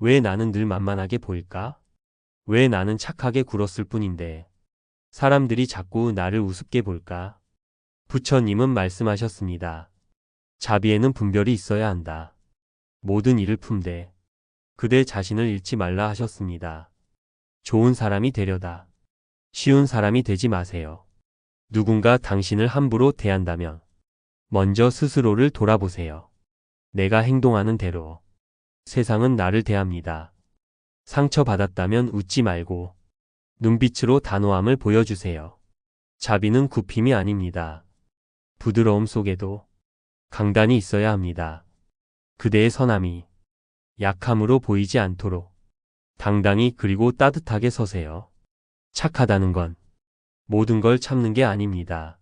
왜 나는 늘 만만하게 보일까? 왜 나는 착하게 굴었을 뿐인데 사람들이 자꾸 나를 우습게 볼까? 부처님은 말씀하셨습니다. 자비에는 분별이 있어야 한다. 모든 일을 품되 그대 자신을 잃지 말라 하셨습니다. 좋은 사람이 되려다 쉬운 사람이 되지 마세요. 누군가 당신을 함부로 대한다면 먼저 스스로를 돌아보세요. 내가 행동하는 대로 세상은 나를 대합니다. 상처받았다면 웃지 말고 눈빛으로 단호함을 보여주세요. 자비는 굽힘이 아닙니다. 부드러움 속에도 강단이 있어야 합니다. 그대의 선함이 약함으로 보이지 않도록 당당히 그리고 따뜻하게 서세요. 착하다는 건 모든 걸 참는 게 아닙니다.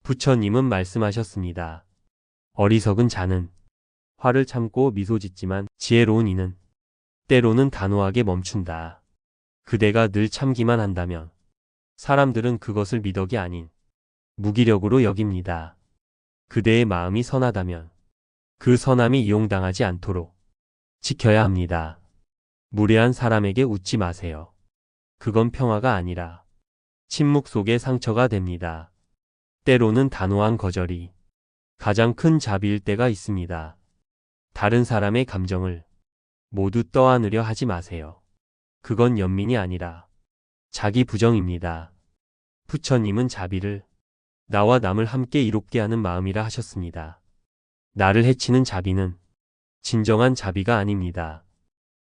부처님은 말씀하셨습니다. 어리석은 자는 화를 참고 미소 짓지만 지혜로운 이는 때로는 단호하게 멈춘다. 그대가 늘 참기만 한다면 사람들은 그것을 미덕이 아닌 무기력으로 여깁니다. 그대의 마음이 선하다면 그 선함이 이용당하지 않도록 지켜야 합니다. 무례한 사람에게 웃지 마세요. 그건 평화가 아니라 침묵 속의 상처가 됩니다. 때로는 단호한 거절이 가장 큰 자비일 때가 있습니다. 다른 사람의 감정을 모두 떠안으려 하지 마세요. 그건 연민이 아니라 자기 부정입니다. 부처님은 자비를 나와 남을 함께 이롭게 하는 마음이라 하셨습니다. 나를 해치는 자비는 진정한 자비가 아닙니다.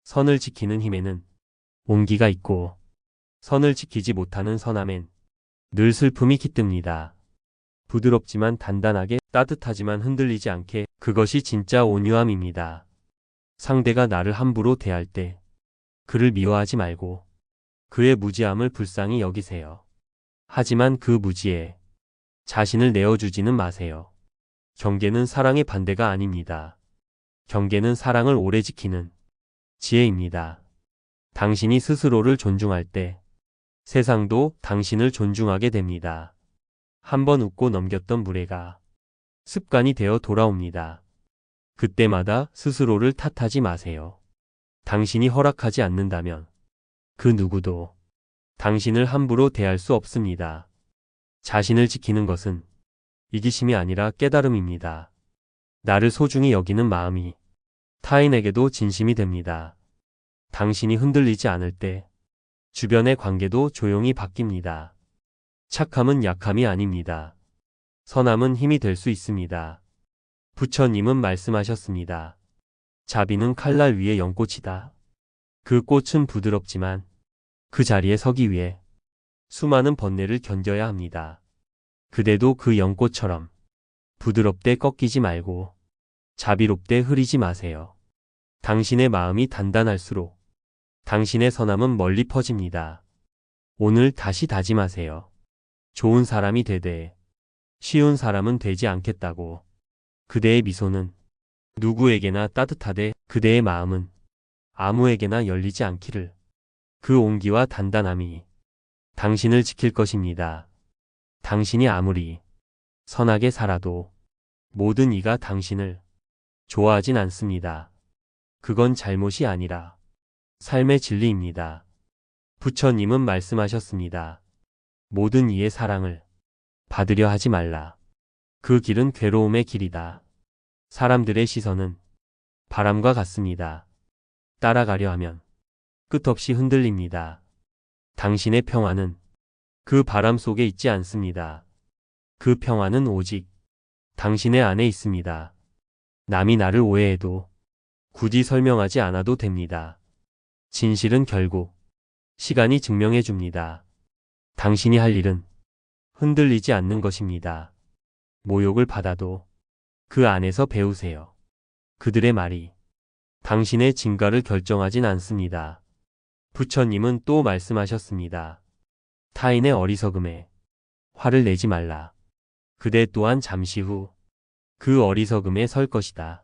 선을 지키는 힘에는 온기가 있고 선을 지키지 못하는 선함엔 늘 슬픔이 깃듭니다. 부드럽지만 단단하게 따뜻하지만 흔들리지 않게 그것이 진짜 온유함입니다. 상대가 나를 함부로 대할 때 그를 미워하지 말고 그의 무지함을 불쌍히 여기세요. 하지만 그 무지에 자신을 내어주지는 마세요. 경계는 사랑의 반대가 아닙니다. 경계는 사랑을 오래 지키는 지혜입니다. 당신이 스스로를 존중할 때 세상도 당신을 존중하게 됩니다. 한번 웃고 넘겼던 무례가 습관이 되어 돌아옵니다. 그때마다 스스로를 탓하지 마세요. 당신이 허락하지 않는다면 그 누구도 당신을 함부로 대할 수 없습니다. 자신을 지키는 것은 이기심이 아니라 깨달음입니다. 나를 소중히 여기는 마음이 타인에게도 진심이 됩니다. 당신이 흔들리지 않을 때 주변의 관계도 조용히 바뀝니다. 착함은 약함이 아닙니다. 선함은 힘이 될 수 있습니다. 부처님은 말씀하셨습니다. 자비는 칼날 위에 연꽃이다. 그 꽃은 부드럽지만 그 자리에 서기 위해 수많은 번뇌를 견뎌야 합니다. 그대도 그 연꽃처럼 부드럽게 꺾이지 말고 자비롭게 흐리지 마세요. 당신의 마음이 단단할수록 당신의 선함은 멀리 퍼집니다. 오늘 다시 다짐하세요. 좋은 사람이 되되 쉬운 사람은 되지 않겠다고. 그대의 미소는 누구에게나 따뜻하되 그대의 마음은 아무에게나 열리지 않기를. 그 온기와 단단함이 당신을 지킬 것입니다. 당신이 아무리 선하게 살아도 모든 이가 당신을 좋아하진 않습니다. 그건 잘못이 아니라 삶의 진리입니다. 부처님은 말씀하셨습니다. 모든 이의 사랑을 받으려 하지 말라. 그 길은 괴로움의 길이다. 사람들의 시선은 바람과 같습니다. 따라가려 하면 끝없이 흔들립니다. 당신의 평화는 그 바람 속에 있지 않습니다. 그 평화는 오직 당신의 안에 있습니다. 남이 나를 오해해도 굳이 설명하지 않아도 됩니다. 진실은 결국 시간이 증명해 줍니다. 당신이 할 일은 흔들리지 않는 것입니다. 모욕을 받아도 그 안에서 배우세요. 그들의 말이 당신의 진가를 결정하진 않습니다. 부처님은 또 말씀하셨습니다. 타인의 어리석음에 화를 내지 말라. 그대 또한 잠시 후 그 어리석음에 설 것이다.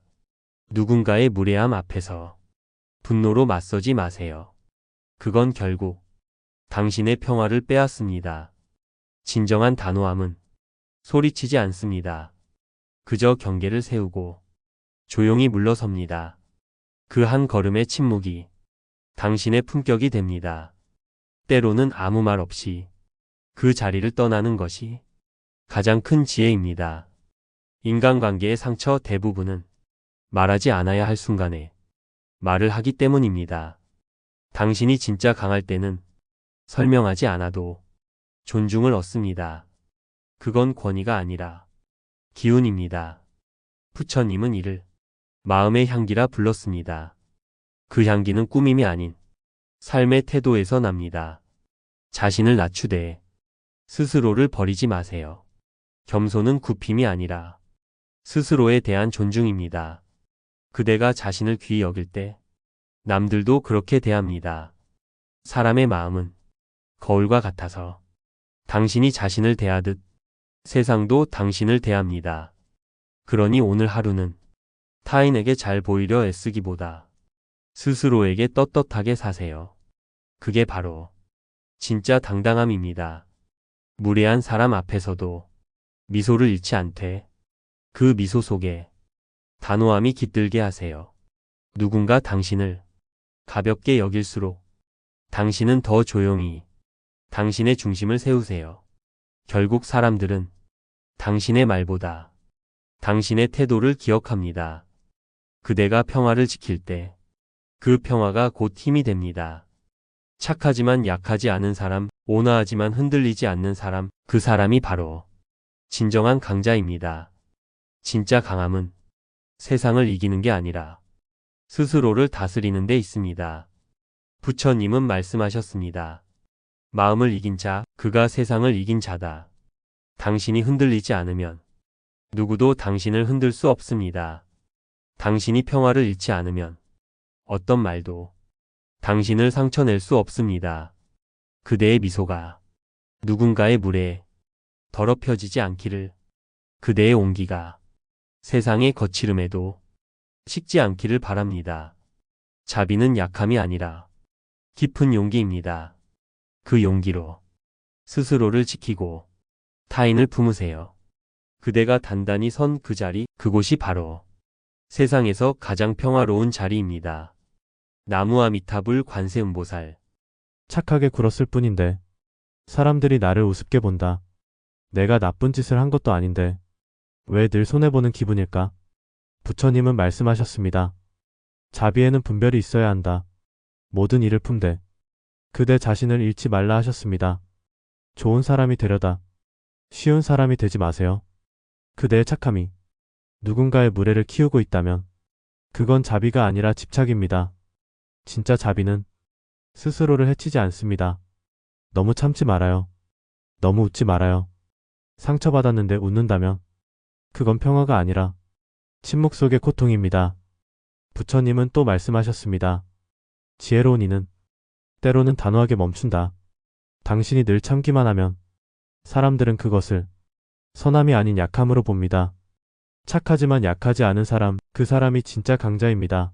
누군가의 무례함 앞에서 분노로 맞서지 마세요. 그건 결국 당신의 평화를 빼앗습니다. 진정한 단호함은 소리치지 않습니다. 그저 경계를 세우고 조용히 물러섭니다. 그 한 걸음의 침묵이 당신의 품격이 됩니다. 때로는 아무 말 없이 그 자리를 떠나는 것이 가장 큰 지혜입니다. 인간관계의 상처 대부분은 말하지 않아야 할 순간에 말을 하기 때문입니다. 당신이 진짜 강할 때는 설명하지 않아도 존중을 얻습니다. 그건 권위가 아니라 기운입니다. 부처님은 이를 마음의 향기라 불렀습니다. 그 향기는 꾸밈이 아닌 삶의 태도에서 납니다. 자신을 낮추되 스스로를 버리지 마세요. 겸손은 굽힘이 아니라 스스로에 대한 존중입니다. 그대가 자신을 귀히 여길 때 남들도 그렇게 대합니다. 사람의 마음은 거울과 같아서 당신이 자신을 대하듯 세상도 당신을 대합니다. 그러니 오늘 하루는 타인에게 잘 보이려 애쓰기보다 스스로에게 떳떳하게 사세요. 그게 바로 진짜 당당함입니다. 무례한 사람 앞에서도 미소를 잃지 않되 그 미소 속에 단호함이 깃들게 하세요. 누군가 당신을 가볍게 여길수록 당신은 더 조용히 당신의 중심을 세우세요. 결국 사람들은 당신의 말보다 당신의 태도를 기억합니다. 그대가 평화를 지킬 때 그 평화가 곧 힘이 됩니다. 착하지만 약하지 않은 사람, 온화하지만 흔들리지 않는 사람, 그 사람이 바로 진정한 강자입니다. 진짜 강함은 세상을 이기는 게 아니라 스스로를 다스리는 데 있습니다. 부처님은 말씀하셨습니다. 마음을 이긴 자, 그가 세상을 이긴 자다. 당신이 흔들리지 않으면 누구도 당신을 흔들 수 없습니다. 당신이 평화를 잃지 않으면 어떤 말도 당신을 상처낼 수 없습니다. 그대의 미소가 누군가의 물에 더럽혀지지 않기를, 그대의 온기가 세상의 거칠음에도 식지 않기를 바랍니다. 자비는 약함이 아니라 깊은 용기입니다. 그 용기로 스스로를 지키고 타인을 품으세요. 그대가 단단히 선 그 자리, 그곳이 바로 세상에서 가장 평화로운 자리입니다. 나무아미타불 관세음보살. 착하게 굴었을 뿐인데 사람들이 나를 우습게 본다. 내가 나쁜 짓을 한 것도 아닌데 왜 늘 손해보는 기분일까? 부처님은 말씀하셨습니다. 자비에는 분별이 있어야 한다. 모든 일을 품되 그대 자신을 잃지 말라 하셨습니다. 좋은 사람이 되려다 쉬운 사람이 되지 마세요. 그대의 착함이 누군가의 무례를 키우고 있다면 그건 자비가 아니라 집착입니다. 진짜 자비는 스스로를 해치지 않습니다. 너무 참지 말아요. 너무 웃지 말아요. 상처받았는데 웃는다면 그건 평화가 아니라 침묵 속의 고통입니다. 부처님은 또 말씀하셨습니다. 지혜로운 이는 때로는 단호하게 멈춘다. 당신이 늘 참기만 하면 사람들은 그것을 선함이 아닌 약함으로 봅니다. 착하지만 약하지 않은 사람, 그 사람이 진짜 강자입니다.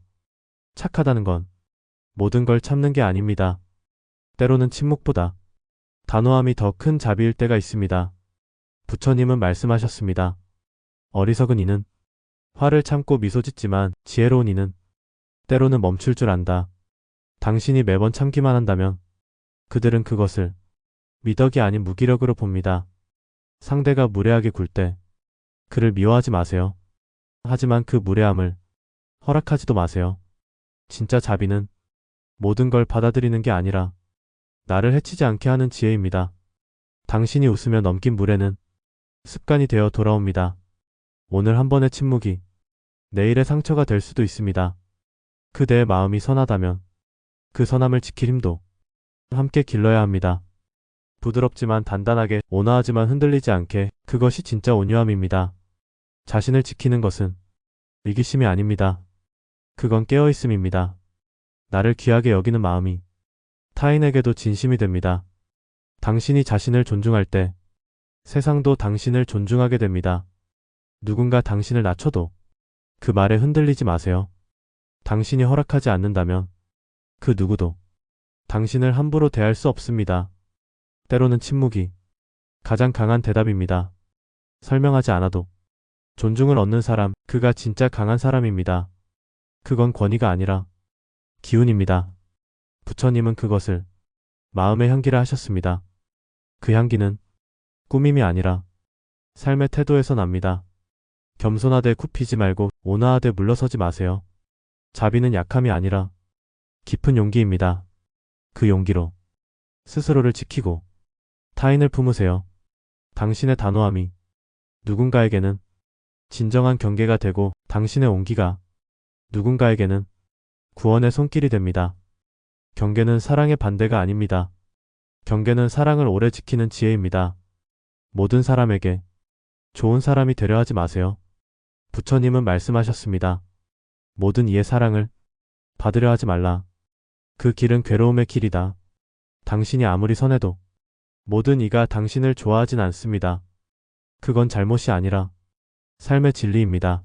착하다는 건 모든 걸 참는 게 아닙니다. 때로는 침묵보다 단호함이 더 큰 자비일 때가 있습니다. 부처님은 말씀하셨습니다. 어리석은 이는 화를 참고 미소 짓지만 지혜로운 이는 때로는 멈출 줄 안다. 당신이 매번 참기만 한다면 그들은 그것을 미덕이 아닌 무기력으로 봅니다. 상대가 무례하게 굴 때 그를 미워하지 마세요. 하지만 그 무례함을 허락하지도 마세요. 진짜 자비는 모든 걸 받아들이는 게 아니라 나를 해치지 않게 하는 지혜입니다. 당신이 웃으며 넘긴 무례는 습관이 되어 돌아옵니다. 오늘 한 번의 침묵이 내일의 상처가 될 수도 있습니다. 그대의 마음이 선하다면 그 선함을 지킬 힘도 함께 길러야 합니다. 부드럽지만 단단하게, 온화하지만 흔들리지 않게, 그것이 진짜 온유함입니다. 자신을 지키는 것은 이기심이 아닙니다. 그건 깨어있음입니다. 나를 귀하게 여기는 마음이 타인에게도 진심이 됩니다. 당신이 자신을 존중할 때 세상도 당신을 존중하게 됩니다. 누군가 당신을 낮춰도 그 말에 흔들리지 마세요. 당신이 허락하지 않는다면 그 누구도 당신을 함부로 대할 수 없습니다. 때로는 침묵이 가장 강한 대답입니다. 설명하지 않아도 존중을 얻는 사람, 그가 진짜 강한 사람입니다. 그건 권위가 아니라 기운입니다. 부처님은 그것을 마음의 향기라 하셨습니다. 그 향기는 꾸밈이 아니라 삶의 태도에서 납니다. 겸손하되 굽히지 말고 온화하되 물러서지 마세요. 자비는 약함이 아니라 깊은 용기입니다. 그 용기로 스스로를 지키고 타인을 품으세요. 당신의 단호함이 누군가에게는 진정한 경계가 되고 당신의 온기가 누군가에게는 구원의 손길이 됩니다. 경계는 사랑의 반대가 아닙니다. 경계는 사랑을 오래 지키는 지혜입니다. 모든 사람에게 좋은 사람이 되려 하지 마세요. 부처님은 말씀하셨습니다. 모든 이의 사랑을 받으려 하지 말라. 그 길은 괴로움의 길이다. 당신이 아무리 선해도 모든 이가 당신을 좋아하진 않습니다. 그건 잘못이 아니라 삶의 진리입니다.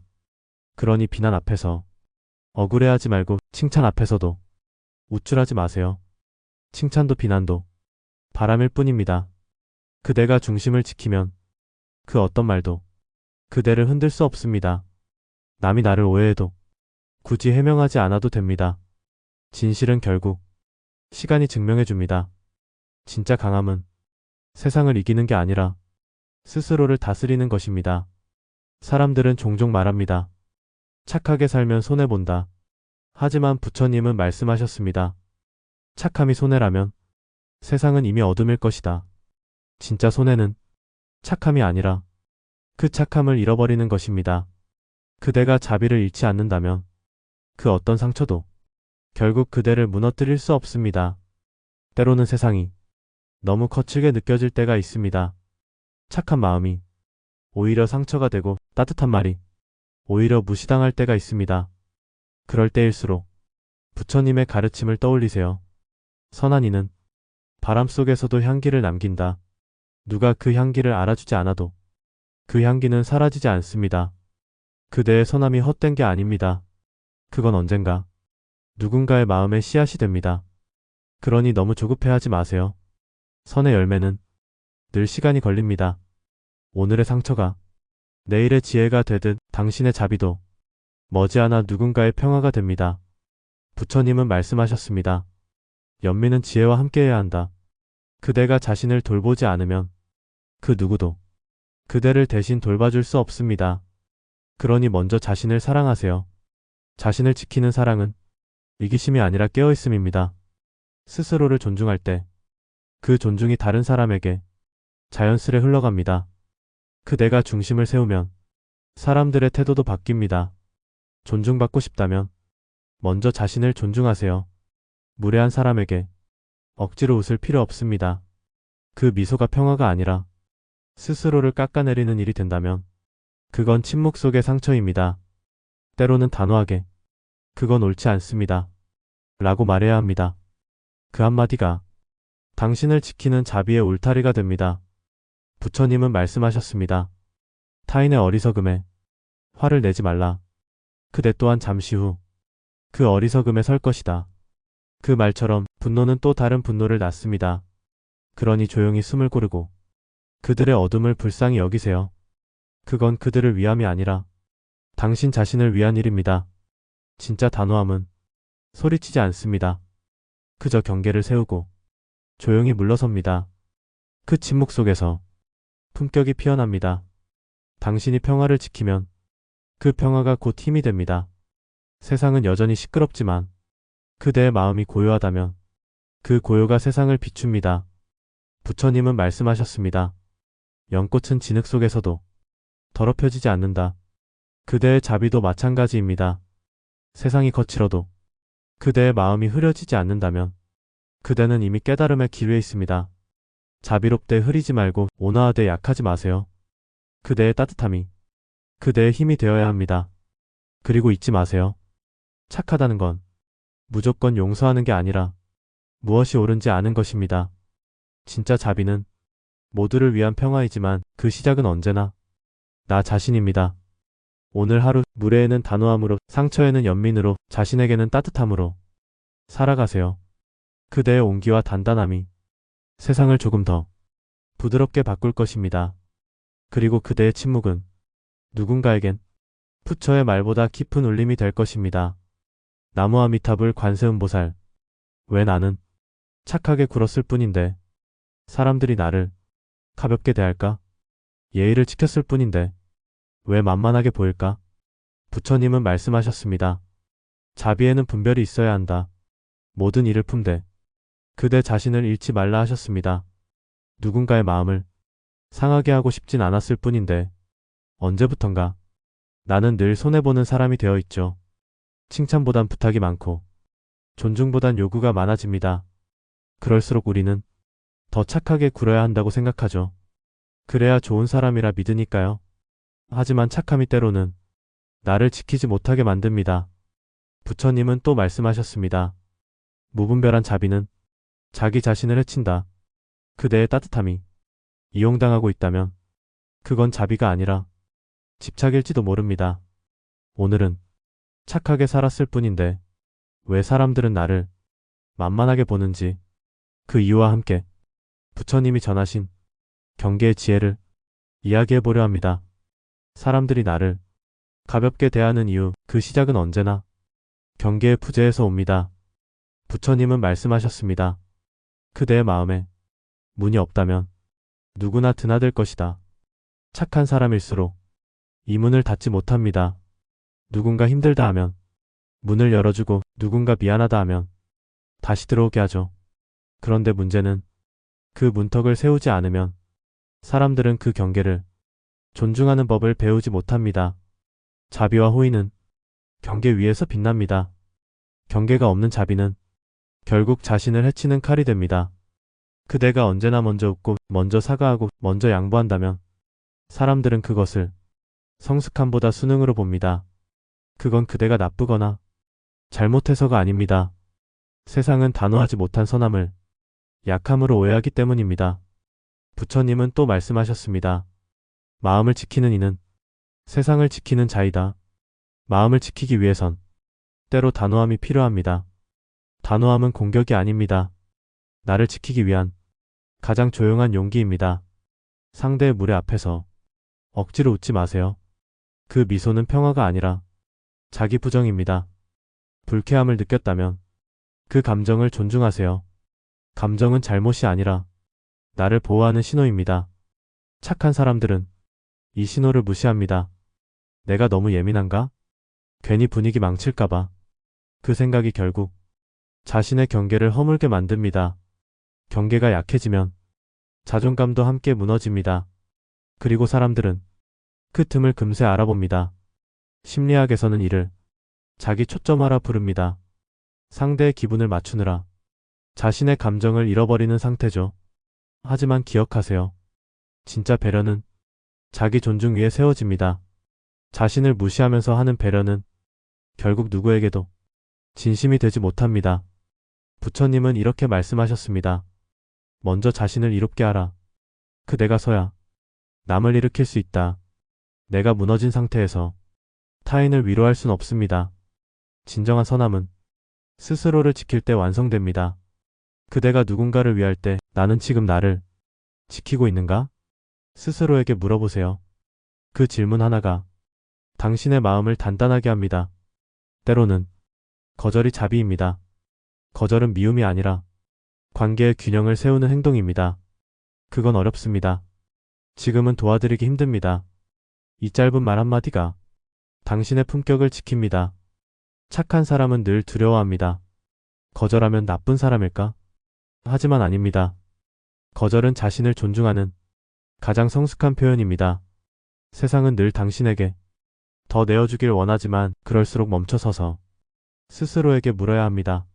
그러니 비난 앞에서 억울해하지 말고 칭찬 앞에서도 우쭐하지 마세요. 칭찬도 비난도 바람일 뿐입니다. 그대가 중심을 지키면 그 어떤 말도 그대를 흔들 수 없습니다. 남이 나를 오해해도 굳이 해명하지 않아도 됩니다. 진실은 결국 시간이 증명해 줍니다. 진짜 강함은 세상을 이기는 게 아니라 스스로를 다스리는 것입니다. 사람들은 종종 말합니다. 착하게 살면 손해본다. 하지만 부처님은 말씀하셨습니다. 착함이 손해라면 세상은 이미 어둠일 것이다. 진짜 손해는 착함이 아니라 그 착함을 잃어버리는 것입니다. 그대가 자비를 잃지 않는다면 그 어떤 상처도 결국 그대를 무너뜨릴 수 없습니다. 때로는 세상이 너무 거칠게 느껴질 때가 있습니다. 착한 마음이 오히려 상처가 되고 따뜻한 말이 오히려 무시당할 때가 있습니다. 그럴 때일수록 부처님의 가르침을 떠올리세요. 선한 이는 바람 속에서도 향기를 남긴다. 누가 그 향기를 알아주지 않아도 그 향기는 사라지지 않습니다. 그대의 선함이 헛된 게 아닙니다. 그건 언젠가 누군가의 마음에 씨앗이 됩니다. 그러니 너무 조급해하지 마세요. 선의 열매는 늘 시간이 걸립니다. 오늘의 상처가 내일의 지혜가 되듯 당신의 자비도 머지않아 누군가의 평화가 됩니다. 부처님은 말씀하셨습니다. 연민은 지혜와 함께해야 한다. 그대가 자신을 돌보지 않으면 그 누구도 그대를 대신 돌봐줄 수 없습니다. 그러니 먼저 자신을 사랑하세요. 자신을 지키는 사랑은 이기심이 아니라 깨어있음입니다. 스스로를 존중할 때 그 존중이 다른 사람에게 자연스레 흘러갑니다. 그대가 중심을 세우면 사람들의 태도도 바뀝니다. 존중받고 싶다면 먼저 자신을 존중하세요. 무례한 사람에게 억지로 웃을 필요 없습니다. 그 미소가 평화가 아니라 스스로를 깎아내리는 일이 된다면 그건 침묵 속의 상처입니다. 때로는 단호하게 그건 옳지 않습니다. 라고 말해야 합니다. 그 한마디가 당신을 지키는 자비의 울타리가 됩니다. 부처님은 말씀하셨습니다. 타인의 어리석음에 화를 내지 말라. 그대 또한 잠시 후 그 어리석음에 설 것이다. 그 말처럼 분노는 또 다른 분노를 낳습니다. 그러니 조용히 숨을 고르고 그들의 어둠을 불쌍히 여기세요. 그건 그들을 위함이 아니라 당신 자신을 위한 일입니다. 진짜 단호함은 소리치지 않습니다. 그저 경계를 세우고 조용히 물러섭니다. 그 침묵 속에서 품격이 피어납니다. 당신이 평화를 지키면 그 평화가 곧 힘이 됩니다. 세상은 여전히 시끄럽지만 그대의 마음이 고요하다면 그 고요가 세상을 비춥니다. 부처님은 말씀하셨습니다. 연꽃은 진흙 속에서도 더럽혀지지 않는다. 그대의 자비도 마찬가지입니다. 세상이 거칠어도 그대의 마음이 흐려지지 않는다면 그대는 이미 깨달음의 길 위에 있습니다. 자비롭되 흐리지 말고 온화하되 약하지 마세요. 그대의 따뜻함이 그대의 힘이 되어야 합니다. 그리고 잊지 마세요. 착하다는 건 무조건 용서하는 게 아니라 무엇이 옳은지 아는 것입니다. 진짜 자비는 모두를 위한 평화이지만 그 시작은 언제나 나 자신입니다. 오늘 하루 무례에는 단호함으로, 상처에는 연민으로, 자신에게는 따뜻함으로 살아가세요. 그대의 온기와 단단함이 세상을 조금 더 부드럽게 바꿀 것입니다. 그리고 그대의 침묵은 누군가에겐 부처의 말보다 깊은 울림이 될 것입니다. 나무아미탑을 관세음보살. 왜 나는 착하게 굴었을 뿐인데 사람들이 나를 가볍게 대할까? 예의를 지켰을 뿐인데 왜 만만하게 보일까? 부처님은 말씀하셨습니다. 자비에는 분별이 있어야 한다. 모든 일을 품되 그대 자신을 잃지 말라 하셨습니다. 누군가의 마음을 상하게 하고 싶진 않았을 뿐인데 언제부턴가 나는 늘 손해보는 사람이 되어 있죠. 칭찬보단 부탁이 많고 존중보단 요구가 많아집니다. 그럴수록 우리는 더 착하게 굴어야 한다고 생각하죠. 그래야 좋은 사람이라 믿으니까요. 하지만 착함이 때로는 나를 지키지 못하게 만듭니다. 부처님은 또 말씀하셨습니다. 무분별한 자비는 자기 자신을 해친다. 그대의 따뜻함이 이용당하고 있다면 그건 자비가 아니라 집착일지도 모릅니다. 오늘은 착하게 살았을 뿐인데 왜 사람들은 나를 만만하게 보는지 그 이유와 함께 부처님이 전하신 경계의 지혜를 이야기해 보려 합니다. 사람들이 나를 가볍게 대하는 이유, 그 시작은 언제나 경계의 부재에서 옵니다. 부처님은 말씀하셨습니다. 그대의 마음에 문이 없다면 누구나 드나들 것이다. 착한 사람일수록 이 문을 닫지 못합니다. 누군가 힘들다 하면 문을 열어주고 누군가 미안하다 하면 다시 들어오게 하죠. 그런데 문제는 그 문턱을 세우지 않으면 사람들은 그 경계를 존중하는 법을 배우지 못합니다. 자비와 호의는 경계 위에서 빛납니다. 경계가 없는 자비는 결국 자신을 해치는 칼이 됩니다. 그대가 언제나 먼저 웃고 먼저 사과하고 먼저 양보한다면 사람들은 그것을 성숙함보다 수능으로 봅니다. 그건 그대가 나쁘거나 잘못해서가 아닙니다. 세상은 단호하지 못한 선함을 약함으로 오해하기 때문입니다. 부처님은 또 말씀하셨습니다. 마음을 지키는 이는 세상을 지키는 자이다. 마음을 지키기 위해선 때로 단호함이 필요합니다. 단호함은 공격이 아닙니다. 나를 지키기 위한 가장 조용한 용기입니다. 상대의 무례 앞에서 억지로 웃지 마세요. 그 미소는 평화가 아니라 자기 부정입니다. 불쾌함을 느꼈다면 그 감정을 존중하세요. 감정은 잘못이 아니라 나를 보호하는 신호입니다. 착한 사람들은 이 신호를 무시합니다. 내가 너무 예민한가? 괜히 분위기 망칠까봐. 그 생각이 결국 자신의 경계를 허물게 만듭니다. 경계가 약해지면 자존감도 함께 무너집니다. 그리고 사람들은 그 틈을 금세 알아봅니다. 심리학에서는 이를 자기 초점화라 부릅니다. 상대의 기분을 맞추느라 자신의 감정을 잃어버리는 상태죠. 하지만 기억하세요. 진짜 배려는 자기 존중 위에 세워집니다. 자신을 무시하면서 하는 배려는 결국 누구에게도 진심이 되지 못합니다. 부처님은 이렇게 말씀하셨습니다. 먼저 자신을 이롭게 하라. 그대가 서야 남을 일으킬 수 있다. 내가 무너진 상태에서 타인을 위로할 순 없습니다. 진정한 선함은 스스로를 지킬 때 완성됩니다. 그대가 누군가를 위할 때 나는 지금 나를 지키고 있는가? 스스로에게 물어보세요. 그 질문 하나가 당신의 마음을 단단하게 합니다. 때로는 거절이 자비입니다. 거절은 미움이 아니라 관계의 균형을 세우는 행동입니다. 그건 어렵습니다. 지금은 도와드리기 힘듭니다. 이 짧은 말 한마디가 당신의 품격을 지킵니다. 착한 사람은 늘 두려워합니다. 거절하면 나쁜 사람일까? 하지만 아닙니다. 거절은 자신을 존중하는 가장 성숙한 표현입니다. 세상은 늘 당신에게 더 내어주길 원하지만 그럴수록 멈춰서서 스스로에게 물어야 합니다.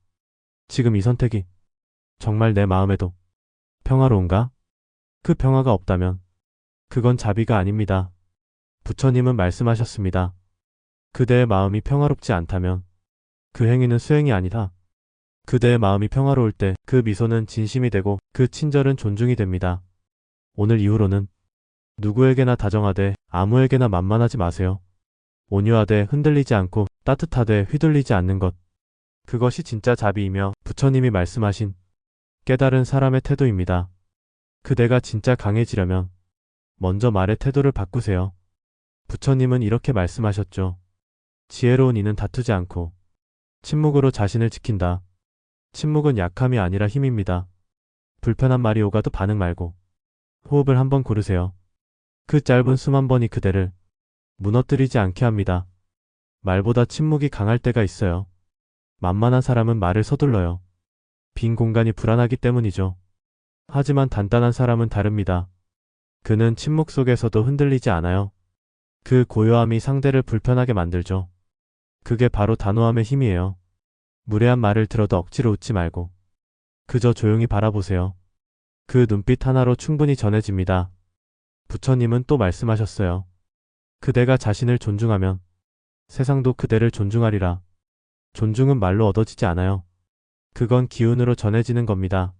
지금 이 선택이 정말 내 마음에도 평화로운가? 그 평화가 없다면 그건 자비가 아닙니다. 부처님은 말씀하셨습니다. 그대의 마음이 평화롭지 않다면 그 행위는 수행이 아니다. 그대의 마음이 평화로울 때 그 미소는 진심이 되고 그 친절은 존중이 됩니다. 오늘 이후로는 누구에게나 다정하되 아무에게나 만만하지 마세요. 온유하되 흔들리지 않고 따뜻하되 휘둘리지 않는 것. 그것이 진짜 자비이며 부처님이 말씀하신 깨달은 사람의 태도입니다. 그대가 진짜 강해지려면 먼저 말의 태도를 바꾸세요. 부처님은 이렇게 말씀하셨죠. 지혜로운 이는 다투지 않고 침묵으로 자신을 지킨다. 침묵은 약함이 아니라 힘입니다. 불편한 말이 오가도 반응 말고 호흡을 한번 고르세요. 그 짧은 숨 한 번이 그대를 무너뜨리지 않게 합니다. 말보다 침묵이 강할 때가 있어요. 만만한 사람은 말을 서둘러요. 빈 공간이 불안하기 때문이죠. 하지만 단단한 사람은 다릅니다. 그는 침묵 속에서도 흔들리지 않아요. 그 고요함이 상대를 불편하게 만들죠. 그게 바로 단호함의 힘이에요. 무례한 말을 들어도 억지로 웃지 말고 그저 조용히 바라보세요. 그 눈빛 하나로 충분히 전해집니다. 부처님은 또 말씀하셨어요. 그대가 자신을 존중하면 세상도 그대를 존중하리라. 존중은 말로 얻어지지 않아요. 그건 기운으로 전해지는 겁니다.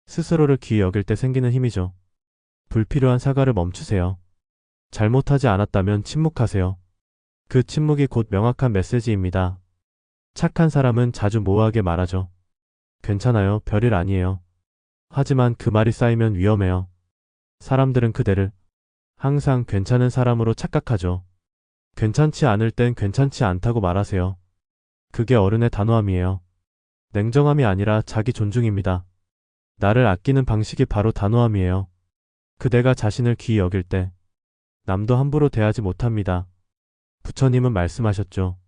스스로를 귀히 여길 때 생기는 힘이죠. 불필요한 사과를 멈추세요. 잘못하지 않았다면 침묵하세요. 그 침묵이 곧 명확한 메시지입니다. 착한 사람은 자주 모호하게 말하죠. 괜찮아요, 별일 아니에요. 하지만 그 말이 쌓이면 위험해요. 사람들은 그대를 항상 괜찮은 사람으로 착각하죠. 괜찮지 않을 땐 괜찮지 않다고 말하세요. 그게 어른의 단호함이에요. 냉정함이 아니라 자기 존중입니다. 나를 아끼는 방식이 바로 단호함이에요. 그대가 자신을 귀히 여길 때 남도 함부로 대하지 못합니다. 부처님은 말씀하셨죠.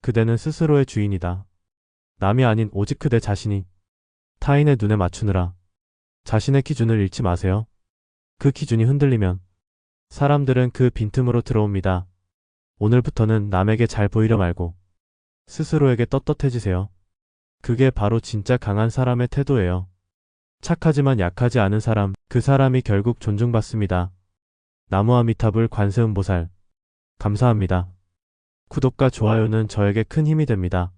그대는 스스로의 주인이다. 남이 아닌 오직 그대 자신이 타인의 눈에 맞추느라 자신의 기준을 잃지 마세요. 그 기준이 흔들리면 사람들은 그 빈틈으로 들어옵니다. 오늘부터는 남에게 잘 보이려 말고 스스로에게 떳떳해지세요. 그게 바로 진짜 강한 사람의 태도예요. 착하지만 약하지 않은 사람, 그 사람이 결국 존중받습니다. 나무아미타불 관세음보살. 감사합니다. 구독과 좋아요는 저에게 큰 힘이 됩니다.